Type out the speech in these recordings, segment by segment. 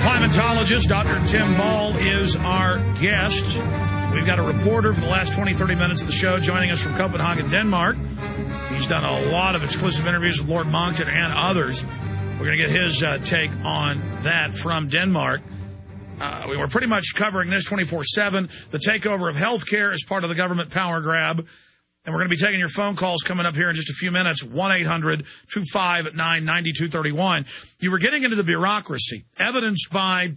Climatologist Dr. Tim Ball is our guest. We've got a reporter for the last 20, 30 minutes of the show joining us from Copenhagen, Denmark. He's done a lot of exclusive interviews with Lord Monckton and others. We're going to get his take on that from Denmark. We were pretty much covering this 24/7. The takeover of healthcare is part of the government power grab. And we're going to be taking your phone calls coming up here in just a few minutes, 1-800-259-9231. You were getting into the bureaucracy, evidenced by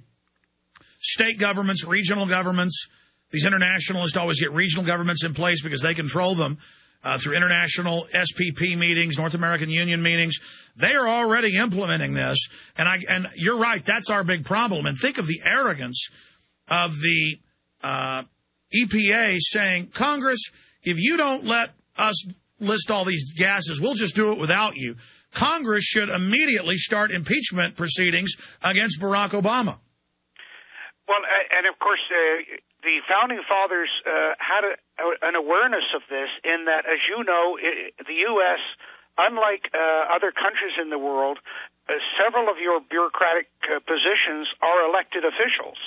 state governments, regional governments. These internationalists always get regional governments in place because they control them through international SPP meetings, North American Union meetings. They are already implementing this. And you're right, that's our big problem. And think of the arrogance of the EPA saying, Congress, if you don't let us list all these gases, we'll just do it without you. Congress should immediately start impeachment proceedings against Barack Obama. Well, and of course, the Founding Fathers had an awareness of this in that, as you know, the U.S., unlike other countries in the world, several of your bureaucratic positions are elected officials.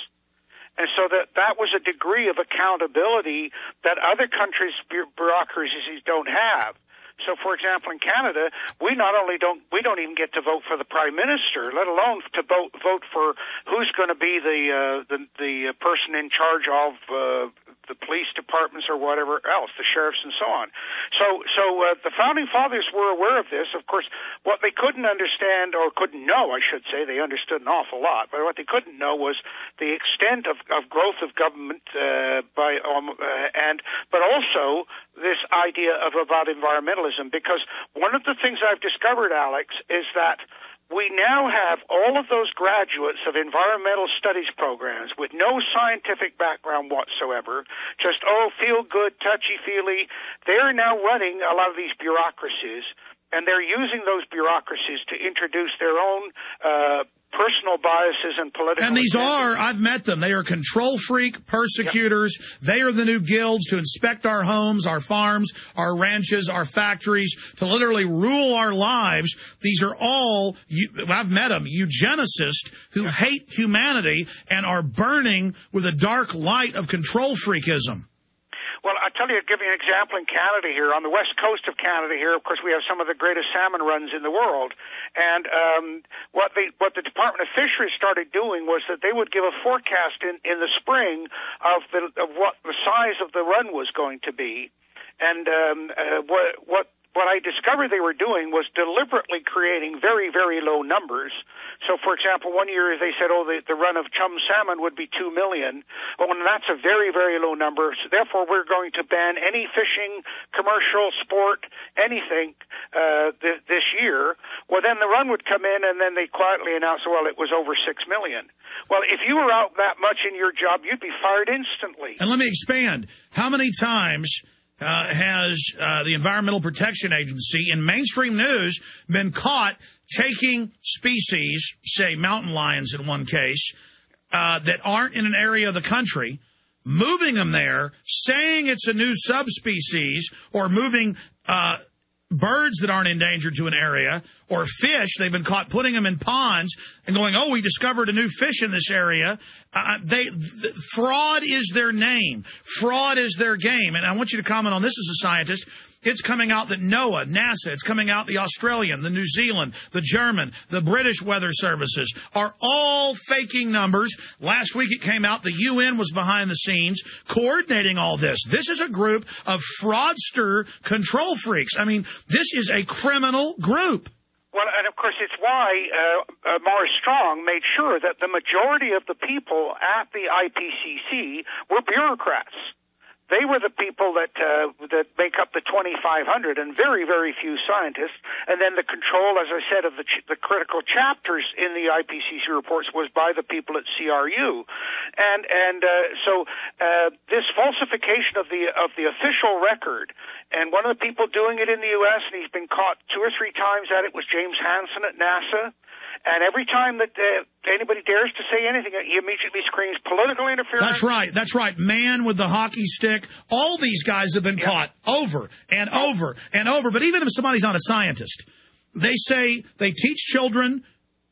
And so that was a degree of accountability that other countries' bureaucracies don't have. So, for example, in Canada, we don't even get to vote for the Prime Minister, let alone to vote for who's going to be the person in charge of the police departments or whatever else, the sheriffs and so on. So the Founding Fathers were aware of this. Of course, what they couldn't understand, or couldn't know, I should say, they understood an awful lot, but what they couldn't know was the extent of growth of government but also this idea about environmentalism, because one of the things I've discovered, Alex, is that we now have all of those graduates of environmental studies programs with no scientific background whatsoever, just, feel-good, touchy-feely. They're now running a lot of these bureaucracies, and they're using those bureaucracies to introduce their own personal biases and political... And these I've met them. They are control freak persecutors. Yep. They are the new guilds to inspect our homes, our farms, our ranches, our factories, to literally rule our lives. These are all, I've met them, eugenicists who hate humanity and are burning with a dark light of control freakism. Well, I'll tell you, give you an example in Canada here. On the west coast of Canada here, of course, we have some of the greatest salmon runs in the world. And what the Department of Fisheries started doing was that they would give a forecast in the spring of what the size of the run was going to be. And what I discovered they were doing was deliberately creating very, very low numbers. So, for example, one year they said, the run of chum salmon would be 2 million. Well, and that's a very, very low number. So, therefore, we're going to ban any fishing, commercial, sport, anything this year. Well, then the run would come in, and then they quietly announce, well, it was over 6 million. Well, if you were out that much in your job, you'd be fired instantly. And let me expand. How many times has the Environmental Protection Agency in mainstream news been caught taking species, say mountain lions in one case, that aren't in an area of the country, moving them there, saying it's a new subspecies, or moving birds that aren't endangered to an area, or fish, they've been caught putting them in ponds and going, we discovered a new fish in this area. Fraud is their name. Fraud is their game. And I want you to comment on this as a scientist. It's coming out that NOAA, NASA, it's coming out the Australian, the New Zealand, the German, the British weather services are all faking numbers. Last week it came out the UN was behind the scenes coordinating all this. This is a group of fraudster control freaks. I mean, this is a criminal group. Well, and of course, it's why Morris Strong made sure that the majority of the people at the IPCC were bureaucrats. They were the people that make up the 2,500 and very, very few scientists. And then the control, as I said, of the critical chapters in the IPCC reports was by the people at CRU. So this falsification of the official record, and one of the people doing it in the U.S., and he's been caught 2 or 3 times at it, was James Hansen at NASA. And every time that anybody dares to say anything, he immediately screams political interference. That's right. Man with the hockey stick. All these guys have been caught over and over and over. But even if somebody's not a scientist, they say they teach children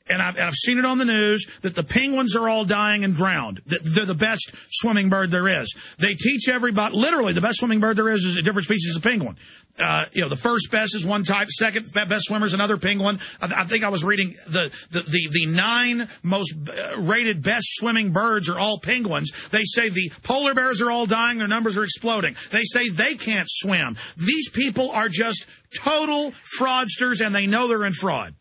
and I've seen it on the news, that the penguins are all dying and drowned. They're the best swimming bird there is. They teach everybody, literally, the best swimming bird there is a different species of penguin. The first best is one type, second best swimmer is another penguin. I think I was reading the 9 most rated best swimming birds are all penguins. They say the polar bears are all dying, their numbers are exploding. They say they can't swim. These people are just total fraudsters, and they know they're in fraud.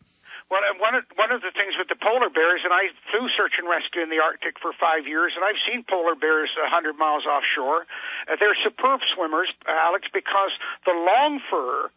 Well, one of the things with the polar bears, and I flew search and rescue in the Arctic for 5 years, and I've seen polar bears 100 miles offshore. They're superb swimmers, Alex, because the long fur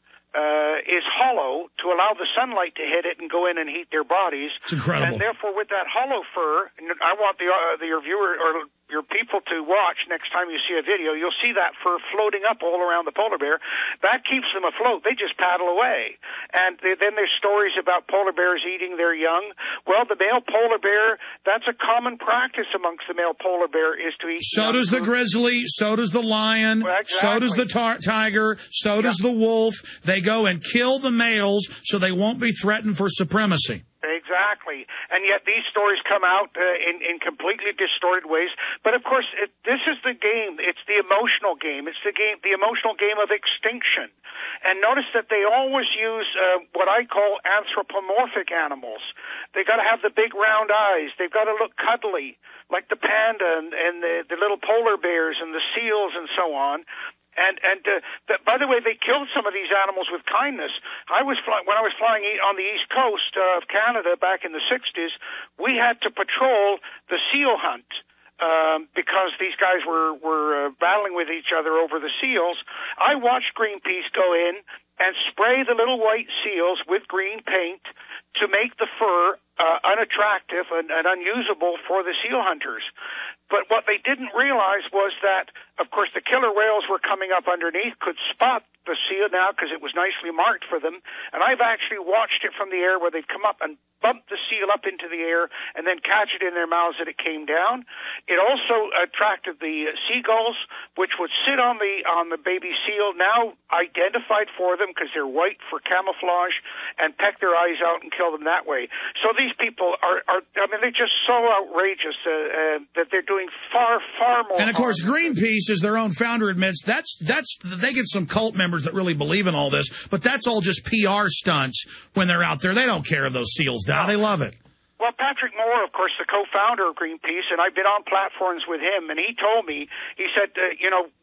is hollow to allow the sunlight to hit it and go in and heat their bodies. It's incredible. And therefore, with that hollow fur, I want your viewer or your people to watch next time you see a video. You'll see that fur floating up all around the polar bear. That keeps them afloat. They just paddle away. And then there's stories about polar bears eating their young. Well, the male polar bear, that's a common practice amongst the male polar bear, is to eat. So does the grizzly, so does the lion, well, exactly. So does the tiger, so does the wolf. They go and kill the males so they won't be threatened for supremacy. Exactly. And yet these stories come out in completely distorted ways. But, of course, this is the game. It's the emotional game. It's the emotional game of extinction. And notice that they always use what I call anthropomorphic animals. They got to have the big round eyes. They've got to look cuddly, like the panda and the little polar bears and the seals and so on. And by the way, they killed some of these animals with kindness. When I was flying on the east coast of Canada back in the 60s, we had to patrol the seal hunt because these guys were battling with each other over the seals. I watched Greenpeace go in and spray the little white seals with green paint to make the fur unattractive and unusable for the seal hunters. But what they didn't realize was that, of course, the killer whales were coming up underneath, could spot the seal now because it was nicely marked for them. And I've actually watched it from the air where they've come up and bumped the seal up into the air and then catch it in their mouths as it came down. It also attracted the seagulls, which would sit on the baby seal, now identified for them because they're white for camouflage, and peck their eyes out and kill them that way. So these people they're just so outrageous that they're doing far, far more. And of course, Greenpeace, as their own founder admits, they get some cult members that really believe in all this, but that's all just PR stunts when they're out there. They don't care if those seals die. They love it. Well, Patrick Moore, of course, the co-founder of Greenpeace, and I've been on platforms with him, and he told me, he said,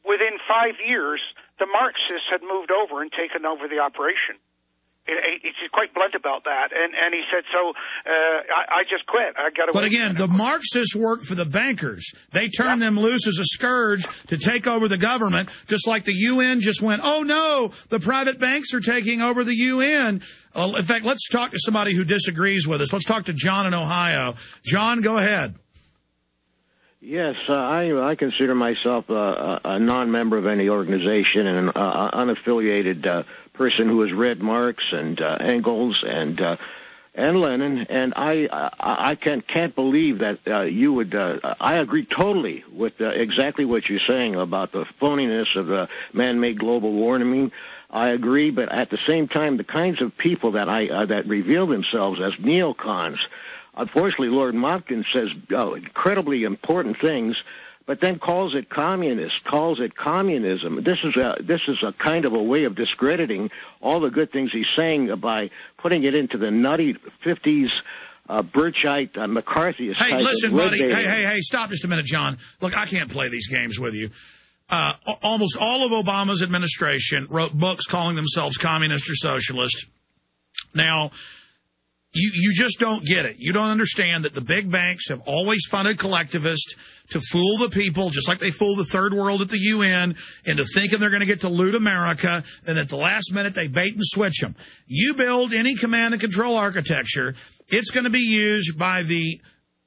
within 5 years, the Marxists had moved over and taken over the operation. He's quite blunt about that, and he said, so I just quit. I got. But again, the Marxists work for the bankers. They turn them loose as a scourge to take over the government, just like the UN just went, oh no, the private banks are taking over the UN. In fact, let's talk to somebody who disagrees with us. Let's talk to John in Ohio. John, go ahead. Yes, I consider myself a non-member of any organization and an unaffiliated person who has read Marx and Engels and Lenin, and I can't believe that you would. I agree totally with exactly what you're saying about the phoniness of the man-made global warming. I agree, but at the same time, the kinds of people that that reveal themselves as neocons. Unfortunately, Lord Monckton says incredibly important things, but then calls it communist, calls it communism. This is a kind of a way of discrediting all the good things he's saying by putting it into the nutty 50s Birchite McCarthyist. Hey, type listen, of buddy. Hey, stop just a minute, John. Look, I can't play these games with you. Almost all of Obama's administration wrote books calling themselves communist or socialist. Now, you just don't get it. You don't understand that the big banks have always funded collectivists to fool the people, just like they fool the third world at the UN into thinking they're going to get to loot America, and at the last minute they bait and switch them. You build any command and control architecture, it's going to be used by the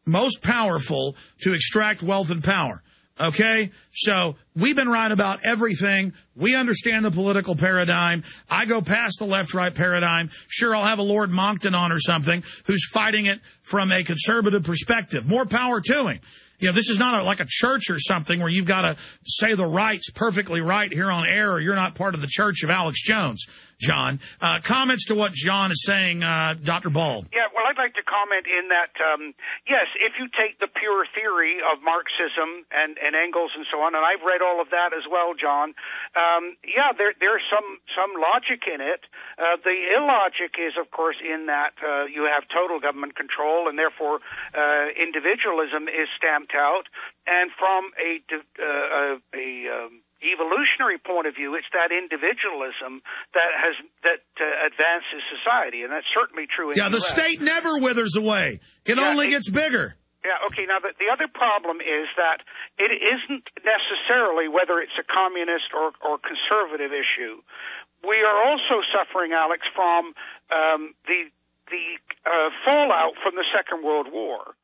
most powerful to extract wealth and power. Okay? So we've been right about everything. We understand the political paradigm. I go past the left-right paradigm. Sure, I'll have a Lord Monckton on or something who's fighting it from a conservative perspective. More power to him. You know, this is not like a church or something where you've got to say the right's perfectly right here on air or you're not part of the church of Alex Jones. John. Comments to what John is saying, Dr. Ball. Yeah, well, I'd like to comment in that, yes, if you take the pure theory of Marxism and Engels and so on, and I've read all of that as well, John, there's some logic in it. The illogic is, of course, in that you have total government control, and therefore individualism is stamped out. And from a evolutionary point of view, it's that individualism that advances society, and that's certainly true in the US. The state never withers away. It only gets bigger. Yeah, okay. Now, the other problem is that it isn't necessarily whether it's a communist or conservative issue. We are also suffering, Alex, from the fallout from the Second World War.